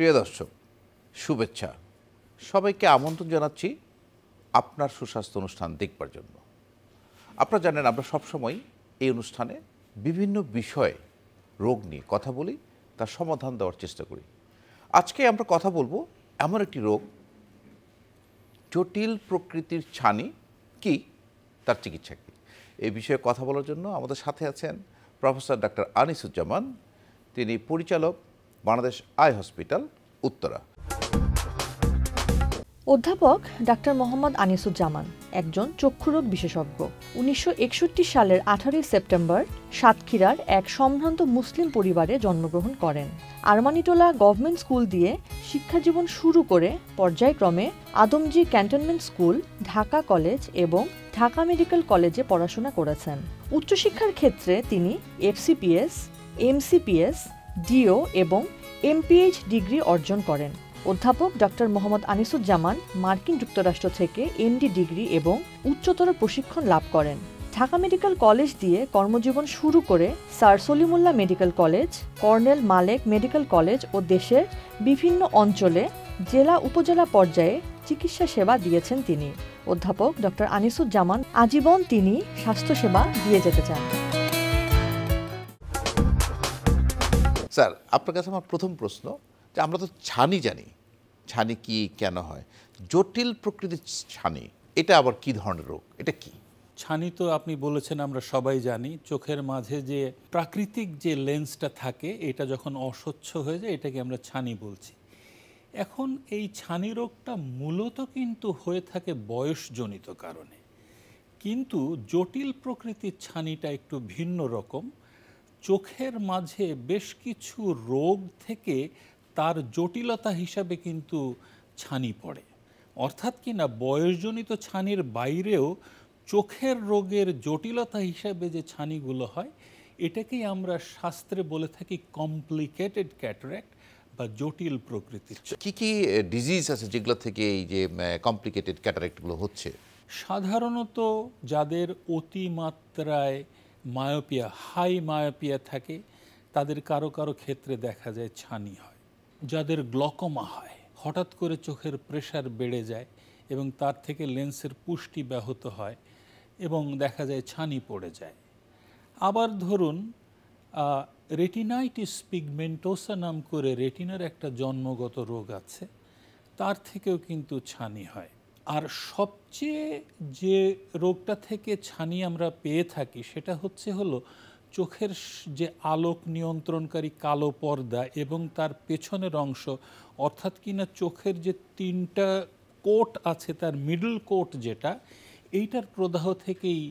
প্রিয় দর্শক, শুভেচ্ছা। সবাইকে আমন্ত্রণ জানাচ্ছি আপনার সুস্বাস্থ্য অনুষ্ঠান দেখবার জন্য। আপনারা জানেন আমরা সবসময় এই অনুষ্ঠানে বিভিন্ন বিষয়ে রোগ নিয়ে কথা বলি, তার সমাধান দেওয়ার চেষ্টা করি। আজকে আমরা কথা বলবো এমন একটি রোগ, জটিল প্রকৃতির ছানি কি, তার চিকিৎসা কী। এই বিষয়ে কথা বলার জন্য আমাদের সাথে আছেন প্রফেসর ডাক্তার আনিসুজ্জামান। তিনি পরিচালক, বাংলাদেশ আই হসপিটাল, উত্তরা। অধ্যাপক ডাক্তার মোহাম্মদ আনিসুজ্জামান একজন চক্ষুরোগ বিশেষজ্ঞ। 1961 সালের 18 সেপ্টেম্বর সাতক্ষীরার এক সম্ভ্রান্ত মুসলিম পরিবারে জন্মগ্রহণ করেন। আরমানিটোলা গভর্নমেন্ট স্কুল দিয়ে শিক্ষাজীবন শুরু করে পর্যায়ক্রমে Adamjee cantonment school, Dhaka college এবং ঢাকা মেডিকেল কলেজে পড়াশোনা করেছেন। উচ্চশিক্ষার ক্ষেত্রে তিনি এফসিপিএস, এমসিপিএস, ডিও এবং এমপিএইচ ডিগ্রি অর্জন করেন। অধ্যাপক ডক্টর মোহাম্মদ আনিসুজ্জামান মার্কিন যুক্তরাষ্ট্র থেকে এমডি ডিগ্রি এবং উচ্চতর প্রশিক্ষণ লাভ করেন। ঢাকা মেডিকেল কলেজ দিয়ে কর্মজীবন শুরু করে sir Salimullah medical college, colonel Malek medical college ও দেশের বিভিন্ন অঞ্চলে জেলা উপজেলা পর্যায়ে চিকিৎসা সেবা দিয়েছেন তিনি। অধ্যাপক ডক্টর আনিসুজ্জামান আজীবন তিনি স্বাস্থ্যসেবা দিয়ে যেতে চান। স্যার, আপনার কাছে আমার প্রথম প্রশ্ন, যে আমরা তো ছানি জানি, ছানি কি, কেন হয়? জটিল প্রকৃতির ছানি এটা আবার কি ধরনের রোগ, এটা কি? ছানি তো আপনি বলেছেন আমরা সবাই জানি, চোখের মাঝে যে প্রাকৃতিক যে লেন্সটা থাকে এটা যখন অস্বচ্ছ হয়ে যায় এটাকে আমরা ছানি বলছি। এখন এই ছানি রোগটা মূলত কিন্তু হয়ে থাকে বয়সজনিত কারণে, কিন্তু জটিল প্রকৃতির ছানিটা একটু ভিন্ন রকম। চোখের মাঝে বেশ কিছু রোগ থেকে তার জটিলতা হিসাবে কিন্তু ছানি পড়ে, অর্থাৎ কি না বয়সজনিত ছানির বাইরেও চোখের রোগের জটিলতা হিসাবে যে ছানিগুলো হয় এটাকেই আমরা শাস্ত্রে বলে থাকি কমপ্লিকেটেড ক্যাটারাক্ট বা জটিল প্রকৃতির। কি কি ডিজিজ আছে যেগুলো থেকে এই যে কমপ্লিকেটেড ক্যাটারাক্টগুলো হচ্ছে? সাধারণত যাদের অতিমাত্রায় মায়োপিয়া, হাই মায়োপিয়া থাকে তাদের কারো কারো ক্ষেত্রে দেখা যায় ছানি হয়। যাদের গ্লকোমা হয়, হঠাৎ করে চোখের প্রেশার বেড়ে যায় এবং তার থেকে লেন্সের পুষ্টি ব্যাহত হয় এবং দেখা যায় ছানি পড়ে যায়। আবার ধরুন রেটিনাইটিস পিগমেন্টোসা নাম করে রেটিনার একটা জন্মগত রোগ আছে, তার থেকেও কিন্তু ছানি হয়। আর সবচেয়ে যে রোগটা থেকে ছানি আমরা পেয়ে থাকি সেটা হলো চোখের যে আলোক নিয়ন্ত্রণকারী কালো পর্দা এবং তার পেছনের অংশ, অর্থাৎ কিনা চোখের যে তিনটা কোট আছে তার মিডল কোট যেটা, এইটার প্রদাহ থেকেই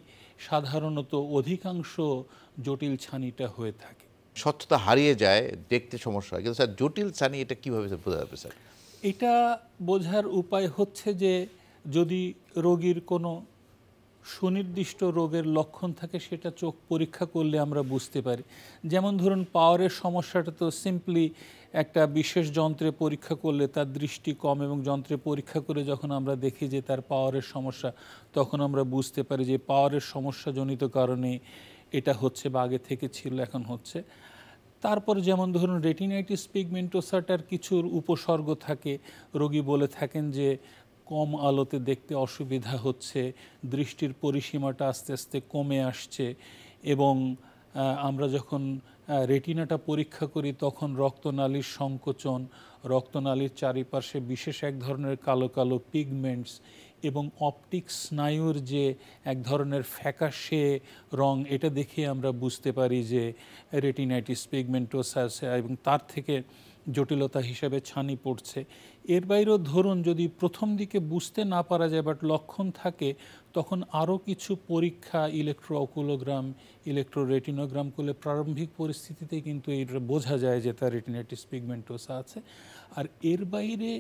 সাধারণত অধিকাংশ জটিল ছানিটা হয়ে থাকে। স্বচ্ছতা হারিয়ে যায়, দেখতে সমস্যা হয়, কিন্তু স্যার জটিল ছানি এটা কীভাবে বোঝা যাবে স্যার? এটা বোঝার উপায় হচ্ছে যে যদি রোগীর কোনো সুনির্দিষ্ট রোগের লক্ষণ থাকে সেটা চোখ পরীক্ষা করলে আমরা বুঝতে পারি। যেমন ধরুন পাওয়ারের সমস্যাটা তো সিম্পলি একটা বিশেষ যন্ত্রে পরীক্ষা করলে তার দৃষ্টি কম, এবং যন্ত্রে পরীক্ষা করে যখন আমরা দেখি যে তার পাওয়ারের সমস্যা, তখন আমরা বুঝতে পারি যে পাওয়ারের সমস্যাজনিত কারণে এটা হচ্ছে বা আগে থেকে ছিল এখন হচ্ছে। তারপর যেমন ধরুন রেটিনাইটিস পিগমেন্টোসাটার কিছুর উপসর্গ থাকে, রোগী বলে থাকেন যে কম আলোতে দেখতে অসুবিধা হচ্ছে, দৃষ্টির পরিসীমাটা আস্তে আস্তে কমে আসছে, এবং আমরা যখন রেটিনাটা পরীক্ষা করি তখন রক্তনালীর সংকোচন, রক্তনালীর চারিপাশে বিশেষ এক ধরনের কালো কালো পিগমেন্টস এবং অপটিক স্নায়ুর যে এক ধরনের ফ্যাকাশে রং, এটা দেখে আমরা বুঝতে পারি যে রেটিনাইটিস পিগমেন্টোসাস, এবং তার থেকে জটিলতা হিসেবে ছানি পড়ছে। এর বাইরেও ধরুন যদি প্রথম দিকে বুঝতে না পারা যায় বাট লক্ষণ থাকে, তখন আরও কিছু পরীক্ষা, ইলেকট্রোঅকুলোগ্রাম, ইলেকট্রোরেটিনোগ্রাম করলে প্রারম্ভিক পরিস্থিতিতে কিন্তু এটা বোঝা যায় যে তার রেটিনাইটিস পিগমেন্টোসা আছে। আর এর বাইরে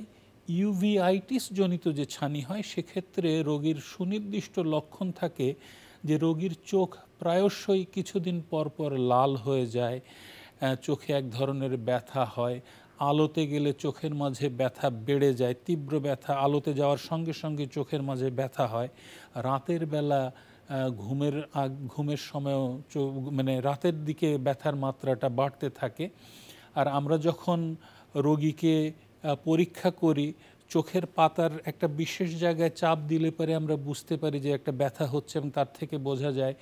ইউভিআইটিস জনিত যে ছানি হয় সেক্ষেত্রে রোগীর সুনির্দিষ্ট লক্ষণ থাকে যে রোগীর চোখ প্রায়শই কিছুদিন পর পর লাল হয়ে যায়, চোখে এক ধরনের ব্যথা হয়, আলোতে গেলে চোখের মাঝে ব্যথা বেড়ে যায়, তীব্র ব্যথা, আলোতে যাওয়ার সঙ্গে সঙ্গে চোখের মাঝে ব্যথা হয়, রাতের বেলা ঘুমের সময়ও রাতের দিকে ব্যথার মাত্রাটা বাড়তে থাকে। আর আমরা যখন রোগীকে পরীক্ষা করি, চোখের পাতার একটা বিশেষ জায়গায় চাপ দিলে পরে আমরা বুঝতে পারি যে একটা ব্যথা হচ্ছে এবং তার থেকে বোঝা যায়।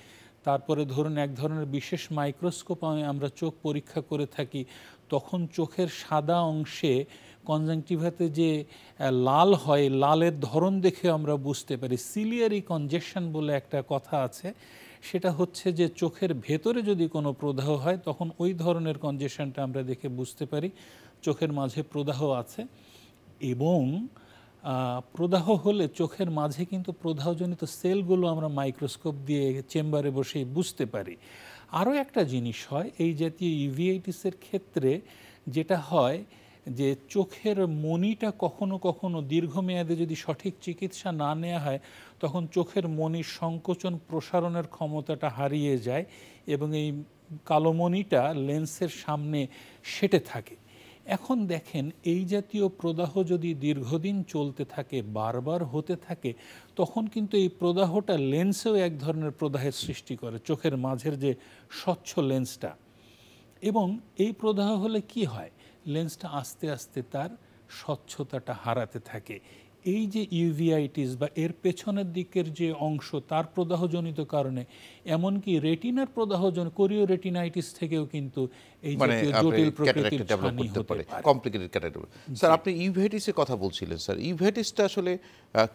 তারপরে ধরুন এক ধরনের বিশেষ মাইক্রোস্কোপ আমরা চোখ পরীক্ষা করে থাকি, তখন চোখের সাদা অংশে কনজাংটিভাতে যে লাল হয়, লালের ধরন দেখে আমরা বুঝতে পারি। সিলিয়ারি কনজেকশন বলে একটা কথা আছে, সেটা হচ্ছে যে চোখের ভেতরে যদি কোনো প্রদাহ হয় তখন ওই ধরনের কনজেকশনটা আমরা দেখে বুঝতে পারি চোখের মাঝে প্রদাহ আছে। এবং প্রদাহ হলে চোখের মাঝে কিন্তু প্রদাহজনিত সেলগুলো আমরা মাইক্রোস্কোপ দিয়ে চেম্বারে বসেই বুঝতে পারি। আরও একটা জিনিস হয় এই জাতীয় ইউভিআইটিসের ক্ষেত্রে, যেটা হয় যে চোখের মণিটা কখনো কখনো দীর্ঘমেয়াদে যদি সঠিক চিকিৎসা না নেওয়া হয় তখন চোখের মণির সংকোচন প্রসারণের ক্ষমতাটা হারিয়ে যায় এবং এই কালো মণিটা লেন্সের সামনে সেঁটে থাকে। এখন দেখেন এই জাতীয় প্রদাহ যদি দীর্ঘদিন চলতে থাকে, বারবার হতে থাকে, তখন কিন্তু এই প্রদাহটা লেন্সেও এক ধরনের প্রদাহের সৃষ্টি করে, চোখের মাঝের যে স্বচ্ছ লেন্সটা। এবং এই প্রদাহ হলে কি হয়, লেন্সটা আস্তে আস্তে তার স্বচ্ছতাটা হারাতে থাকে। এই যে ইউভিআইটিস বা এর পেছনের দিকের যে অংশ তার প্রদাহজনিত কারণে, এমনকি রেটিনার প্রদাহজনিত কোরিও রেটিনাইটিস থেকেও কিন্তু এই জাতীয় জটিল প্রকৃতির ছানি হতে পারে, কমপ্লিকেটেড ক্যাটারাক্ট। স্যার আপনি ইউভিআইটিসের কথা বলছিলেন, স্যার ইউভিআইটিসটা আসলে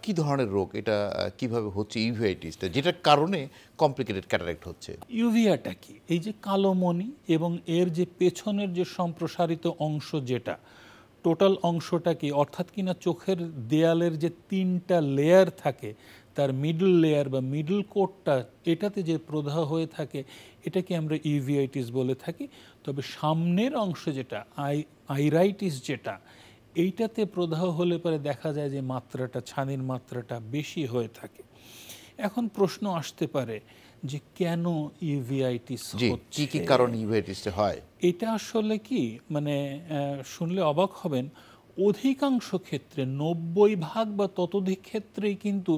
কি ধরনের রোগ, এটা কিভাবে হচ্ছে ইউভিআইটিসটা, যেটার কারণে কমপ্লিকেটেড ক্যাটারাক্ট হচ্ছে? ইউভিয়াটা কি, এই যে কালো মণি এবং এর যে পেছনের যে সম্প্রসারিত অংশ, যেটা টোটাল অংশটা কি, অর্থাৎ কিনা চোখের দেয়ালের যে 3টা লেয়ার থাকে তার মিডল লেয়ার বা মিডল কোটটা, এটাতে যে প্রদাহ হয়ে থাকে এটাকে আমরা ইউভিআইটিস বলে থাকি। তবে সামনের অংশ যেটা আইরাইটিস, যেটা এইটাতে প্রদাহ হলে পরে দেখা যায় যে মাত্রাটা, ছানির মাত্রাটা বেশি হয়ে থাকে। এখন প্রশ্ন আসতে পারে যে কেন ইউভিআইটিস হচ্ছে, কি কারণ ইউভিআইটিসটা হয়? এটা আসলে কি, মানে শুনলে অবাক হবেন, অধিকাংশ ক্ষেত্রে 90% বা ততোধিক ক্ষেত্রেই কিন্তু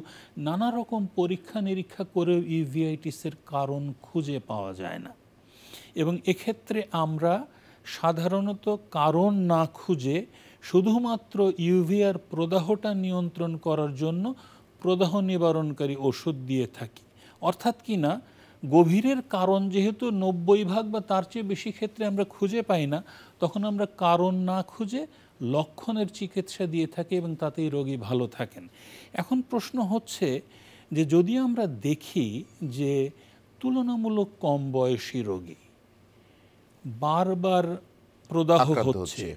নানা রকম পরীক্ষা নিরীক্ষা করেও ইউভিআইটিসের কারণ খুঁজে পাওয়া যায় না। এবং এক্ষেত্রে আমরা সাধারণত কারণ না খুঁজে শুধুমাত্র ইউভিআর প্রদাহটা নিয়ন্ত্রণ করার জন্য প্রদাহ নিবারণকারী ওষুধ দিয়ে থাকি। অর্থাৎ কি না, গভীরের কারণ যেহেতু 90% বা তার চেয়ে বেশি ক্ষেত্রে আমরা খুঁজে পাই না, তখন আমরা কারণ না খুঁজে লক্ষণের চিকিৎসা দিয়ে থাকি এবং তাতেই রোগী ভালো থাকেন। এখন প্রশ্ন হচ্ছে যে যদি আমরা দেখি যে তুলনামূলক কম বয়সী রোগী বারবার প্রদাহ হচ্ছে,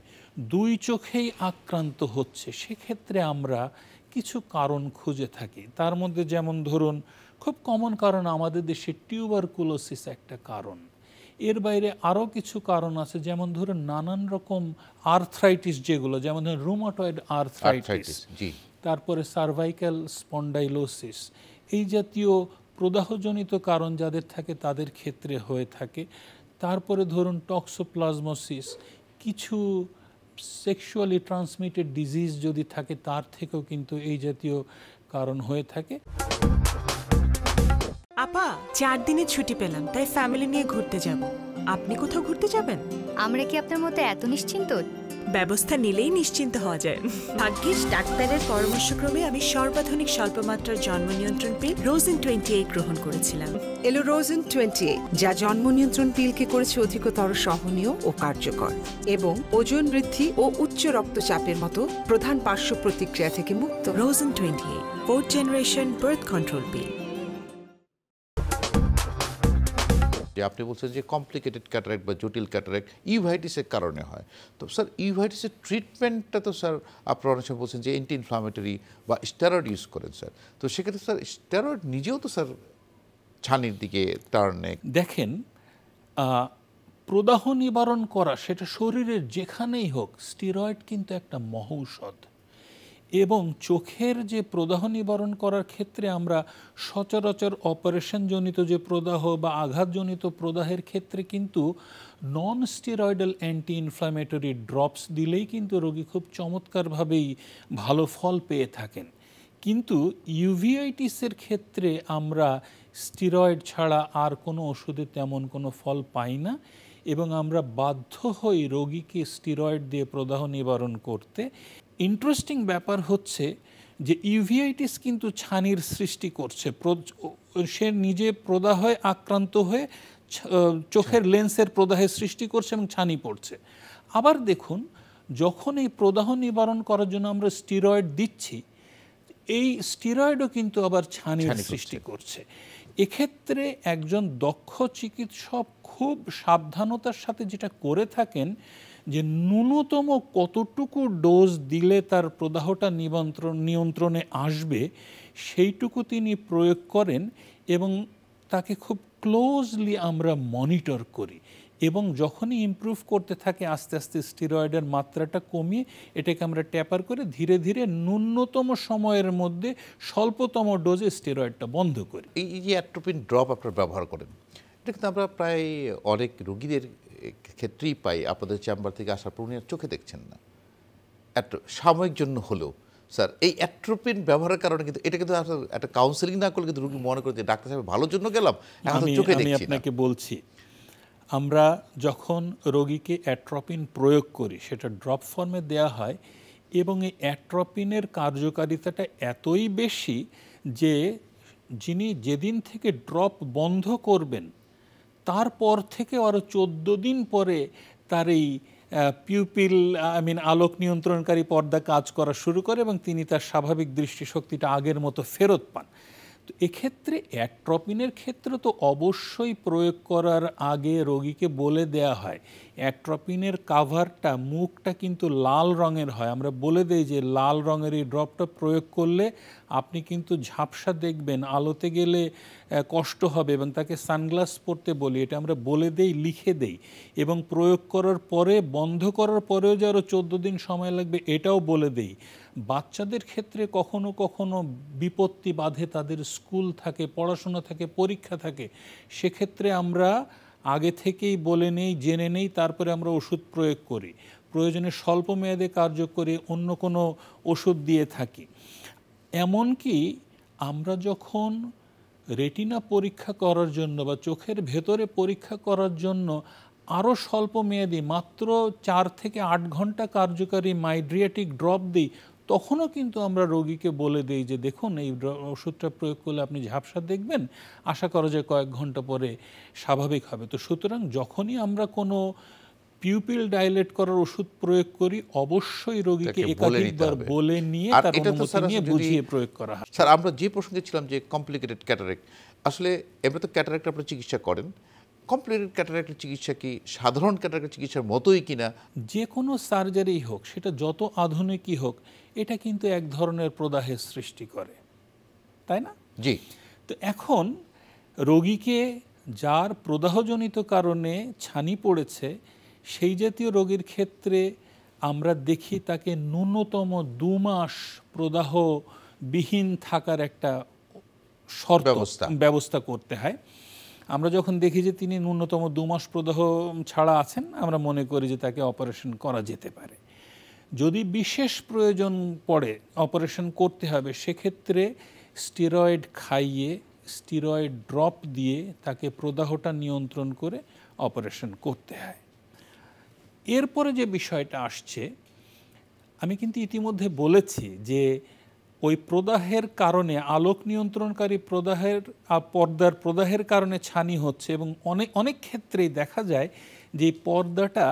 2 চোখেই আক্রান্ত হচ্ছে, সেক্ষেত্রে আমরা কিছু কারণ খুঁজে থাকি। তার মধ্যে যেমন ধরুন খুব কমন কারণ আমাদের দেশে টিউবারকুলোসিস একটা কারণ। এর বাইরে আরও কিছু কারণ আছে, যেমন ধরুন নানান রকম আর্থ্রাইটিস, যেগুলো যেমন ধরুন রুমাটয়েড আর্থ্রাইটিস, তারপরে সার্ভাইকাল স্পন্ডাইলোসিস, এই জাতীয় প্রদাহজনিত কারণ যাদের থাকে তাদের ক্ষেত্রে হয়ে থাকে। তারপরে ধরুন টক্সোপ্লাজমোসিস, কিছু সেক্সুয়ালি ট্রান্সমিটেড ডিজিজ যদি থাকে তার থেকেও কিন্তু এই জাতীয় কারণ হয়ে থাকে। আপা 4 দিনের ছুটি পেলাম, তাই ফ্যামিলি নিয়ে ঘুরতে যাব। আপনি কোথাও ঘুরতে যাবেন? আমরা কি আপনার মতো এত নিশ্চিন্ত? ব্যবস্থা নিলেই নিশ্চিন্ত হওয়া যায়। ভাগ্যিস ডাক্তারের পরামর্শক্রমে আমি সর্বাধুনিক স্বল্পমাত্রার জন্ম নিয়ন্ত্রণ পিল রোজেন 28 গ্রহণ করেছিলাম। এলো রোজেন 28, যা জন্ম নিয়ন্ত্রণ পিলকে করেছে অধিকতর সহনীয় ও কার্যকর এবং ওজন বৃদ্ধি ও উচ্চ রক্তচাপের মতো প্রধান পার্শ্ব প্রতিক্রিয়া থেকে মুক্ত। Rosen 28 4th generation birth control পিল। আপনি বলছেন যে কমপ্লিকেটেড ক্যাটারাক্ট বা জটিল ক্যাটারাক্ট ইউভাইটিসের কারণে হয়। তো স্যার ইউভাইটিসের ট্রিটমেন্টটা তো স্যার আপনারা অনেক সময় বলছেন যে অ্যান্টি ইনফ্লামেটরি বা স্টেরয়েড ইউজ করেন স্যার, তো সেক্ষেত্রে স্যার স্টেরয়েড নিজেও তো স্যার ছানির দিকে টার্ন নেয়। দেখেন, প্রদাহ নিবারণ করা সেটা শরীরের যেখানেই হোক, স্টেরয়েড কিন্তু একটা মহৌষধ। এবং চোখের যে প্রদাহ নিবারণ করার ক্ষেত্রে আমরা সচরাচর অপারেশনজনিত যে প্রদাহ বা আঘাতজনিত প্রদাহের ক্ষেত্রে কিন্তু non steroidal anti inflammatory drops দিলেই কিন্তু রোগী খুব চমৎকারভাবেই ভালো ফল পেয়ে থাকেন। কিন্তু ইউভিআইটিসের ক্ষেত্রে আমরা স্টেরয়েড ছাড়া আর কোনো ওষুধে তেমন কোনো ফল পাই না। এবং আমরা বাধ্য হই রোগীকে স্টেরয়েড দিয়ে প্রদাহ নিবারণ করতে। ইন্টারেস্টিং ব্যাপার হচ্ছে যে ইউভিআইটিস কিন্তু ছানির সৃষ্টি করছে, সে নিজে প্রদাহে আক্রান্ত হয়ে চোখের লেন্সের প্রদাহের সৃষ্টি করছে এবং ছানি পড়ছে। আবার দেখুন, যখন এই প্রদাহ নিবারণ করার জন্য আমরা স্টেরয়েড দিচ্ছি, এই স্টেরয়েডও কিন্তু আবার ছানির সৃষ্টি করছে। এক্ষেত্রে একজন দক্ষ চিকিৎসক খুব সাবধানতার সাথে যেটা করে থাকেন যে ন্যূনতম কতটুকু ডোজ দিলে তার প্রদাহটা নিয়ন্ত্রণে আসবে সেইটুকু তিনি প্রয়োগ করেন এবং তাকে খুব ক্লোজলি আমরা মনিটর করি, এবং যখনই ইমপ্রুভ করতে থাকে আস্তে আস্তে স্টেরয়েডের মাত্রাটা কমিয়ে এটাকে আমরা ট্যাপার করে ধীরে ধীরে ন্যূনতম সময়ের মধ্যে স্বল্পতম ডোজে স্টেরয়েডটা বন্ধ করি। এই যে অ্যাট্রোপিন ড্রপ আপনারা ব্যবহার করেন, এটা কিন্তু আমরা প্রায় অনেক রোগীদের ক্ষেত্রেই পাই, আপনাদের চেম্বার থেকে আসার পর উনি আর চোখে দেখছেন না, সাময়িক জন্য হলেও। স্যার, এই অ্যাট্রোপিন ব্যবহারের কারণে কিন্তু এটা কিন্তু একটা কাউন্সেলিং না করলে কিন্তু রোগী মনে করে যে ডাক্তার সাহেব ভালোর জন্য গেলাম, আমি আপনাকে বলছি, আমরা যখন রোগীকে অ্যাট্রোপিন প্রয়োগ করি সেটা ড্রপ ফর্মে দেয়া হয় এবং এই অ্যাট্রোপিনের কার্যকারিতাটা এতই বেশি যে যিনি যেদিন থেকে ড্রপ বন্ধ করবেন তারপর থেকে আরও 14 দিন পরে তার এই পিউপিল আলোক নিয়ন্ত্রণকারী পর্দা কাজ করা শুরু করে এবং তিনি তার স্বাভাবিক দৃষ্টিশক্তিটা আগের মতো ফেরত পান। তো এক্ষেত্রে অ্যাট্রোপিনের ক্ষেত্রে তো অবশ্যই প্রয়োগ করার আগে রোগীকে বলে দেয়া হয়, অ্যাট্রোপিনের কাভারটা মুখটা কিন্তু লাল রঙের হয়, আমরা বলে দেই যে লাল রঙের এই ড্রপটা প্রয়োগ করলে আপনি কিন্তু ঝাপসা দেখবেন, আলোতে গেলে কষ্ট হবে এবং তাকে সানগ্লাস পরতে বলি, এটা আমরা বলে দেই, লিখে দেই, এবং প্রয়োগ করার পরে বন্ধ করার পরেও যে আরও 14 দিন সময় লাগবে এটাও বলে দেই। বাচ্চাদের ক্ষেত্রে কখনো কখনো বিপত্তি বাধে, তাদের স্কুল থাকে, পড়াশোনা থাকে, পরীক্ষা থাকে, সেক্ষেত্রে আমরা আগে থেকেই বলে নেই, জেনে নেই, তারপরে আমরা ওষুধ প্রয়োগ করি, প্রয়োজনে স্বল্প মেয়াদে কার্যকরী অন্য কোনো ওষুধ দিয়ে থাকি। এমনকি আমরা যখন রেটিনা পরীক্ষা করার জন্য বা চোখের ভেতরে পরীক্ষা করার জন্য আরও স্বল্প মেয়াদি মাত্র 4 থেকে 8 ঘন্টা কার্যকারী মাইড্রিয়াটিক ড্রপ দিই, তখনও কিন্তু আমরা রোগীকে বলে দিই যে দেখুন এই ওষুধটা প্রয়োগ করলে আপনি ঝাপসা দেখবেন, আশা করা যায় কয়েক ঘন্টা পরে স্বাভাবিক হবে। তো সুতরাং যখনই আমরা কোনো পিউপিল ডাইলেট করার ওষুধ প্রয়োগ করি অবশ্যই রোগীকে একাধিকবার বলে নিয়ে তার অনুমতি নিয়ে বুঝিয়ে প্রয়োগ করা হয়। স্যার, আমরা যে প্রসঙ্গে ছিলাম যে কমপ্লিকেটেড ক্যাটারেক্ট, আসলে এমনি তো ক্যাটারেক্ট আপনারা চিকিৎসা করেন, কমপ্লিকেটেড ক্যাটারেক্টের চিকিৎসা কি সাধারণ ক্যাটারেক্টের চিকিৎসার মতোই কিনা? যে কোনো সার্জারি হোক, সেটা যত আধুনিকই হোক, এটা কিন্তু এক ধরনের প্রদাহের সৃষ্টি করে, তাই না? জি। তো এখন রোগীকে যার প্রদাহজনিত কারণে ছানি পড়েছে সেই জাতীয় রোগীর ক্ষেত্রে আমরা দেখি তাকে ন্যূনতম 2 মাস প্রদাহবিহীন থাকার একটা ব্যবস্থা করতে হয়। আমরা যখন দেখি যে তিনি ন্যূনতম 2 মাস প্রদাহ ছাড়া আছেন, আমরা মনে করি যে তাকে অপারেশন করা যেতে পারে। যদি বিশেষ প্রয়োজন পড়ে অপারেশন করতে হবে, সেক্ষেত্রে স্টেরয়েড খাইয়ে, স্টেরয়েড ড্রপ দিয়ে তাকে প্রদাহটা নিয়ন্ত্রণ করে অপারেশন করতে হয়। এরপরে যে বিষয়টা আসছে, আমি কিন্তু ইতিমধ্যে বলেছি যে ওই প্রদাহের কারণে, আলোক নিয়ন্ত্রণকারী পর্দার প্রদাহের কারণে ছানি হচ্ছে এবং অনেক ক্ষেত্রেই দেখা যায় যে পর্দাটা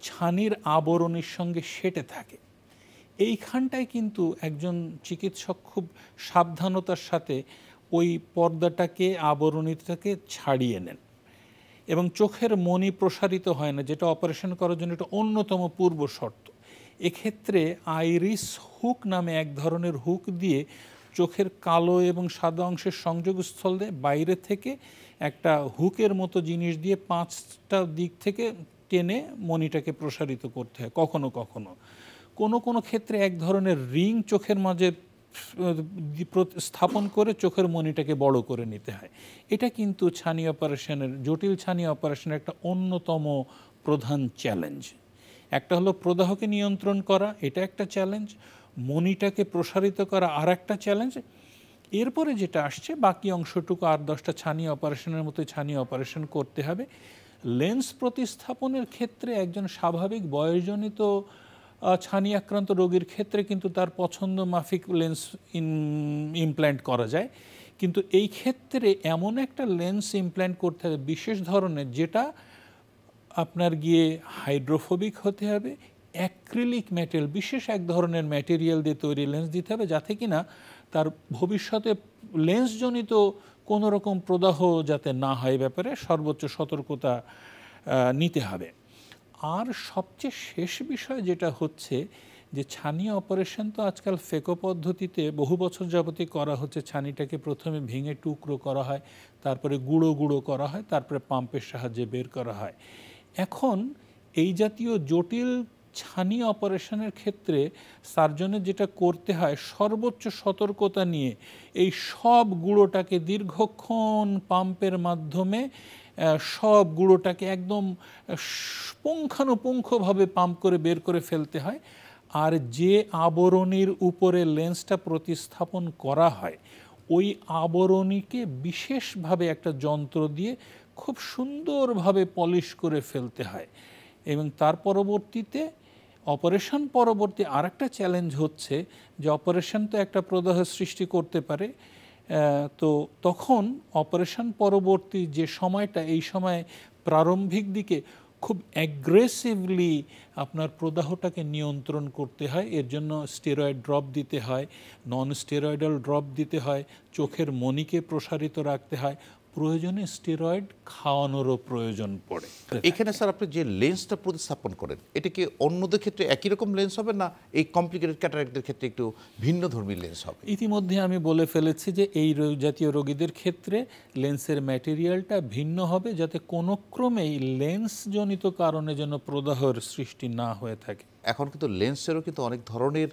ছানির আবরণীর সঙ্গে সেটে থাকে। এইখানটায় কিন্তু একজন চিকিৎসক খুব সাবধানতার সাথে ওই পর্দাটাকে, আবরণীটাকে ছাড়িয়ে নেন এবং চোখের মণি প্রসারিত হয় না, যেটা অপারেশন করার জন্য একটা অন্যতম পূর্ব শর্ত। এক্ষেত্রে আইরিস হুক নামে এক ধরনের হুক দিয়ে চোখের কালো এবং সাদা অংশের সংযোগস্থলে বাইরে থেকে একটা হুকের মতো জিনিস দিয়ে 5টা দিক থেকে টেনে মণিটাকে প্রসারিত করতে হয়। কখনো কখনো কোনো ক্ষেত্রে এক ধরনের রিং চোখের মাঝে স্থাপন করে চোখের মণিটাকে বড় করে নিতে হয়। এটা কিন্তু ছানি অপারেশনের, জটিল ছানি অপারেশনের একটা অন্যতম প্রধান চ্যালেঞ্জ। একটা হলো প্রদাহকে নিয়ন্ত্রণ করা, এটা একটা চ্যালেঞ্জ, মণিটাকে প্রসারিত করা আর একটা চ্যালেঞ্জ। এরপরে যেটা আসছে বাকি অংশটুকু 8-10টা ছানি অপারেশনের মতো ছানি অপারেশন করতে হবে। লেন্স প্রতিস্থাপনের ক্ষেত্রে একজন স্বাভাবিক বয়সজনিত ছানি আক্রান্ত রোগীর ক্ষেত্রে কিন্তু তার পছন্দ মাফিক লেন্স ইমপ্ল্যান্ট করা যায়, কিন্তু এই ক্ষেত্রে এমন একটা লেন্স ইমপ্ল্যান্ট করতে হবে বিশেষ ধরনের, যেটা আপনার গিয়ে হাইড্রোফোবিক হতে হবে, অ্যাক্রিলিক ম্যাটেরিয়াল, বিশেষ এক ধরনের ম্যাটেরিয়াল দিয়ে তৈরি লেন্স দিতে হবে, যাতে কিনা তার ভবিষ্যতে লেন্সজনিত কোনো রকম প্রদাহ যাতে না হয় ব্যাপারে সর্বোচ্চ সতর্কতা নিতে হবে। আর সবচেয়ে শেষ বিষয় যেটা হচ্ছে যে ছানি অপারেশন তো আজকাল ফেকো পদ্ধতিতে বহু বছর যাবতই করা হচ্ছে। ছানিটাকে প্রথমে ভেঙে টুকরো করা হয়, তারপরে গুঁড়ো গুঁড়ো করা হয়, তারপরে পাম্পের সাহায্যে বের করা হয়। এখন এই জাতীয় জটিল ছানি অপারেশনের ক্ষেত্রে সার্জনের যেটা করতে হয়, সর্বোচ্চ সতর্কতা নিয়ে এই সব গুঁড়োটাকে দীর্ঘক্ষণ পাম্পের মাধ্যমে সব গুঁড়োটাকে একদম পুঙ্খানুপুঙ্খভাবে পাম্প করে বের করে ফেলতে হয়। আর যে আবরণীর উপরে লেন্সটা প্রতিস্থাপন করা হয়, ওই আবরণীকে বিশেষভাবে একটা যন্ত্র দিয়ে খুব সুন্দরভাবে পলিশ করে ফেলতে হয়। এবং তার পরবর্তীতে অপারেশন পরবর্তী আরেকটা চ্যালেঞ্জ হচ্ছে যে অপারেশন তো একটা প্রদাহ সৃষ্টি করতে পারে, তো তখন অপারেশন পরবর্তী যে সময়টা, এই সময় প্রারম্ভিক দিকে খুব অ্যাগ্রেসিভলি আপনার প্রদাহটাকে নিয়ন্ত্রণ করতে হয়। এর জন্য স্টেরয়েড ড্রপ দিতে হয়, নন স্টেরয়েডাল ড্রপ দিতে হয়, চোখের মণিকে প্রসারিত রাখতে হয়, প্রয়োজনে স্টেরয়েড খাওয়ানোরও প্রয়োজন পড়ে। এখানে স্যার আপনি যে লেন্সটা প্রতিস্থাপন করেন, এটা কি অন্যদের ক্ষেত্রে একই রকম লেন্স হবে, না এই কমপ্লিকেটেড ক্যাটারাক্টের ক্ষেত্রে একটু ভিন্ন ধর্মী লেন্স হবে? ইতিমধ্যে আমি বলে ফেলেছি যে এই জাতীয় রোগীদের ক্ষেত্রে লেন্সের ম্যাটেরিয়ালটা ভিন্ন হবে, যাতে কোনো ক্রমেই লেন্সজনিত কারণে যেন প্রদাহের সৃষ্টি না হয়ে থাকে। এখন কিন্তু লেন্সেরও কিন্তু অনেক ধরনের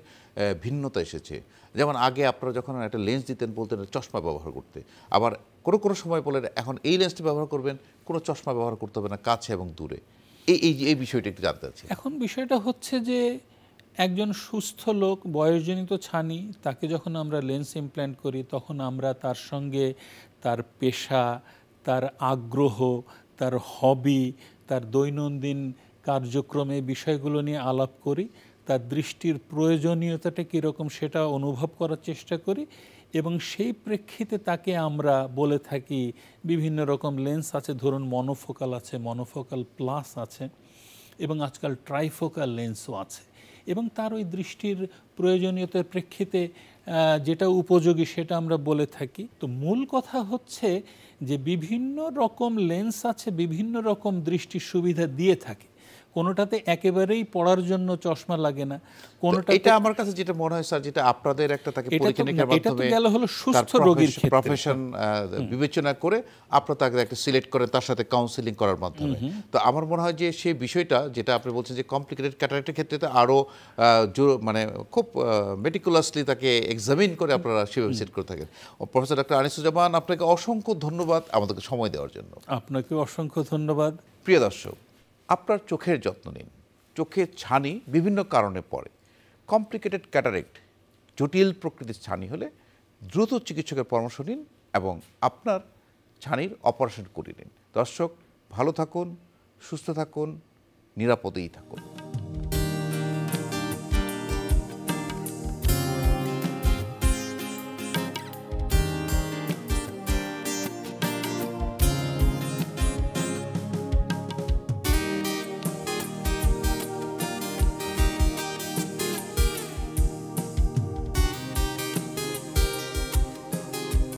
ভিন্নতা এসেছে। যেমন আগে আপনারা যখন একটা লেন্স দিতেন বলতেন চশমা ব্যবহার করতে, আবার কোনো কোনো সময় বলেন এখন এই লেন্সটি ব্যবহার করবেন, কোনো চশমা ব্যবহার করতে হবে না, কাছে এবং দূরে। এই বিষয়টা একটু জানতে চাচ্ছি। এখন বিষয়টা হচ্ছে যে একজন সুস্থ লোক, বয়সজনিত ছানি, তাকে যখন আমরা লেন্স ইমপ্ল্যান্ট করি, তখন আমরা তার সঙ্গে তার পেশা, তার আগ্রহ, তার হবি, তার দৈনন্দিন কার্যক্রমে বিষয়গুলো নিয়ে আলাপ করি, তার দৃষ্টির প্রয়োজনীয়তাটা কীরকম সেটা অনুভব করার চেষ্টা করি, এবং সেই প্রেক্ষিতে তাকে আমরা বলে থাকি বিভিন্ন রকম লেন্স আছে, ধরুন মনোফোকাল আছে, মনোফোকাল প্লাস আছে, এবং আজকাল ট্রাইফোকাল লেন্সও আছে, এবং তার ওই দৃষ্টির প্রয়োজনীয়তার প্রেক্ষিতে যেটা উপযোগী সেটা আমরা বলে থাকি। তো মূল কথা হচ্ছে যে বিভিন্ন রকম লেন্স আছে, বিভিন্ন রকম দৃষ্টির সুবিধা দিয়ে থাকে। কোনোটাতে একেবারেই পড়ার জন্য চশমা লাগে না, কোনোটা। এটা আমার কাছে যেটা মনে হয় স্যার, যেটা আপনাদের একটা তাকে পরীক্ষা-নিরীক্ষার মাধ্যমে গেল হলো সুস্থ রোগীর ক্ষেত্রে প্রফেশন বিবেচনা করে আপনারা তাকে একটা সিলেক্ট করেন, তার সাথে কাউন্সিলিং করার মাধ্যমে। তো আমার মনে হয় যে সেই বিষয়টা যেটা আপনি বলছেন যে কমপ্লিকেটেড ক্যাটারাক্টের ক্ষেত্রে তো আরও মানে খুব মেটিকুলাসলি তাকে এক্সামিন করে আপনারা সেভাবে সেট করে থাকেন। প্রফেসর ডক্টর আনিসুজ্জামান, আপনাকে অসংখ্য ধন্যবাদ আমাদেরকে সময় দেওয়ার জন্য। আপনাকে অসংখ্য ধন্যবাদ। প্রিয় দর্শক, আপনার চোখের যত্ন নিন। চোখের ছানি বিভিন্ন কারণে পড়ে। কমপ্লিকেটেড ক্যাটারাক্ট, জটিল প্রকৃতির ছানি হলে দ্রুত চিকিৎসকের পরামর্শ নিন এবং আপনার ছানির অপারেশন করে নিন। দর্শক, ভালো থাকুন, সুস্থ থাকুন, নিরাপদেই থাকুন।